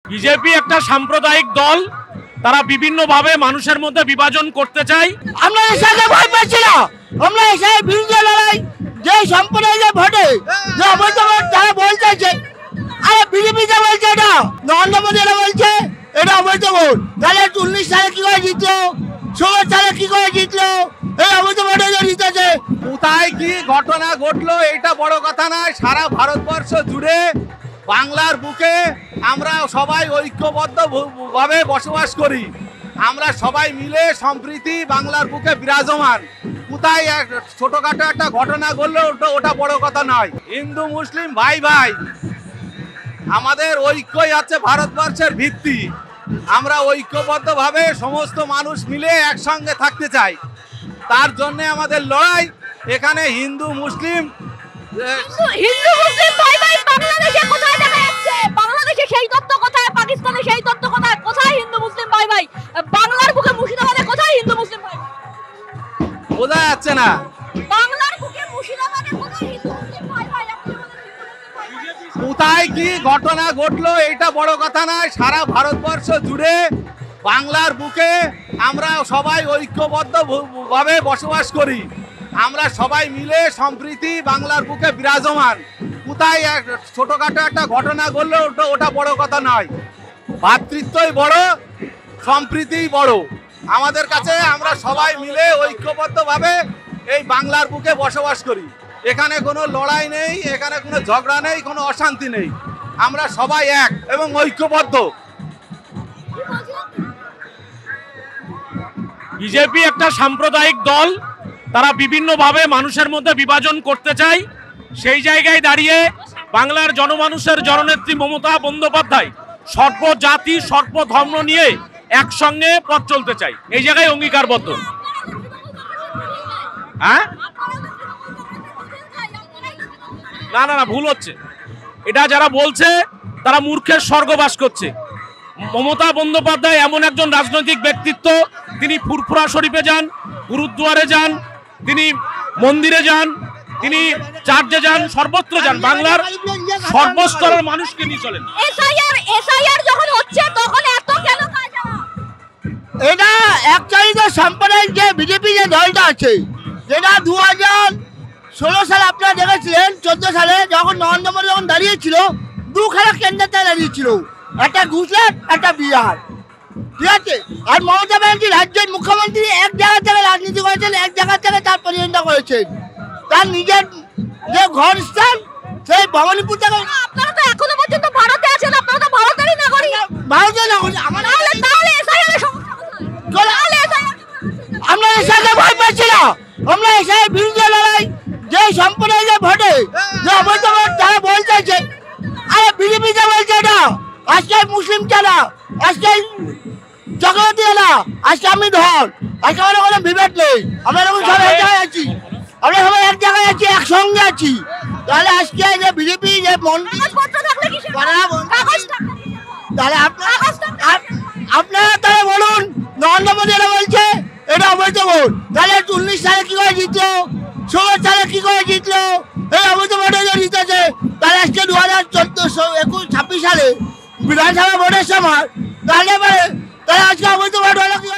BJP একটা সাম্প্রদায়িক দল, তারা বিভিন্ন ভাবে মানুষের মধ্যে বিভাজন করতে চায়। আমরা এর সাথে ভয় পাচ্ছি না, আমরা এসে বিরুদ্ধে লড়াই। যে সম্প্রদায়ের ভোটে যে অবৈধ ভোট তারা বলতেছে, আরে বিজেপি যে বলছে এটা, নরেন্দ্র মোদী এটা বলছে এটা অবৈধ ভোট। তাহলে 19 সালে কি করে জিতলো, 16 সালে কি করে জিতলো? এই অবৈধ ভোটে জিতেছে। কোথায় কি ঘটনা ঘটলো এটা বড় কথা নয়, সারা ভারতবর্ষ জুড়ে বাংলার বুকে আমরা সবাই ঐক্যবদ্ধ ভাবে বসবাস করি। আমরা সবাই মিলে সম্প্রীতি বাংলার বুকে বিরাজমান। কোথায় ছোটখাটো একটা ঘটনা ঘটলো ওটা বড় কথা নয়। হিন্দু মুসলিম ভাই ভাই, আমাদের ঐক্যই আছে ভারতবর্ষের ভিত্তি। আমরা ঐক্যবদ্ধভাবে সমস্ত মানুষ মিলে একসঙ্গে থাকতে চাই, তার জন্য আমাদের লড়াই। এখানে হিন্দু মুসলিম ভাই ভাই বাংলাদেশে কোথায় দেখা যাচ্ছে? বাংলাদেশে সেই তত্ত্ব কোথায়? পাকিস্তানে সেই তত্ত্ব কোথায়? কোথায় হিন্দু মুসলিম ভাই ভাই? বাংলার বুকে মুর্শিদাবাদে কোথায় হিন্দু মুসলিম ভাই? বোঝা যাচ্ছে না। বাংলার বুকে মুর্শিদাবাদে কোথায় হিন্দু মুসলিম ভাই ভাই? কোথায় কি ঘটনা ঘটলো এটা বড় কথা নয়, সারা ভারতবর্ষ জুড়ে বাংলার বুকে আমরা সবাই ঐক্যবদ্ধ ভাবে বসবাস করি। আমরা সবাই মিলে সম্প্রীতি বাংলার বুকে বিরাজমান। কোথায় ছোটখাটো একটা ঘটনা ঘটলো ওটা বড় কথা নয়। ভ্রাতৃত্বই বড়, সম্প্রীতিই বড় আমাদের কাছে। আমরা সবাই মিলে ঐক্যবদ্ধভাবে এই বাংলার বুকে বসবাস করি। এখানে কোনো লড়াই নেই, এখানে কোনো ঝগড়া নেই, কোনো অশান্তি নেই। আমরা সবাই এক এবং ঐক্যবদ্ধ। বিজেপি একটা সাম্প্রদায়িক দল, তারা বিভিন্ন ভাবে মানুষের মধ্যে বিভাজন করতে চায়। সেই জায়গায় দাঁড়িয়ে বাংলার জনমানুষের জননেত্রী মমতা বন্দ্যোপাধ্যায় সর্বজাতি সর্বধর্ম নিয়ে একসঙ্গে পথ চলতে চাই, এই জায়গায় অঙ্গীকারবদ্ধ। হ্যাঁ, না না না, ভুল হচ্ছে। এটা যারা বলছে তারা মূর্খের স্বর্গবাস করছে। মমতা বন্দ্যোপাধ্যায় এমন একজন রাজনৈতিক ব্যক্তিত্ব, তিনি ফুরফুরা শরীফে যান, গুরুদ্বারে যান, তিনি মন্দিরে যান, তিনি চার্চে যান, সর্বত্র যান, বাংলার সর্বস্তরের মানুষকে নিয়ে চলেন। এসআইআর যখন হচ্ছে তখন এত কেন কাজ? এটা অ্যাকচুয়ালি তো সাম্প্রদায়িক যে বিজেপি যে দলটা আছে, যেটা 2016 সালে আপনারা দেখেছিলেন, 14 সালে যখন নরেন্দ্র মোদী যখন দাঁড়িয়েছিল, দুখানা কেন্দ্রতে দাঁড়িয়েছিল, একটা গুজরাট একটা বিহার, ঠিক আছে? আর মমতা ব্যানার্জি রাজ্যের মুখ্যমন্ত্রী এক জায়গা থেকে রাজনীতি করেছেন, এক জায়গা থেকে তার প্রতিনিধিত্ব করেছেন। তার নিজের যে ঘর স্থান সেই ভবানীপুর থেকে। আপনারা তো এখনো পর্যন্ত ভারতে আছেন, আপনারা তো ভারতেরই নাগরিক। ভারতের নাগরিক আমরা আমরা এর সাথে ভয় পাচ্ছি না, আমরা এসে বিরুদ্ধে লড়াই। যে সম্প্রদায়ের ভোটে যে অবৈধ ভোট তারা বলতেছে, আরে বিজেপি যে বলছে এটা, আজকে মুসলিম চালা, আজকে চক্রবর্তী এলা, আজকে আমি ধর, আজকে আমাদের কোনো বিভেদ নেই। আমরা যখন সব এক জায়গায় আছি, আমরা সবাই এক জায়গায় আছি, একসঙ্গে আছি। তাহলে আজকে যে বিজেপি যে মন্ত্রী, তাহলে আপনারা তাহলে বলুন, নরেন্দ্র মোদী এটা বলছে এটা অবৈধ ভোট। তাহলে 19 সালে কি করে জিতলো, 16 সালে কি করে জিতলো? এই অবৈধ ভোটে যে জিতেছে। তাহলে আজকে 2014, 21, 26 সালে বিধানসভা ভোটের সময় তাহলে আজকে অবৈধ ভোট হলো কি?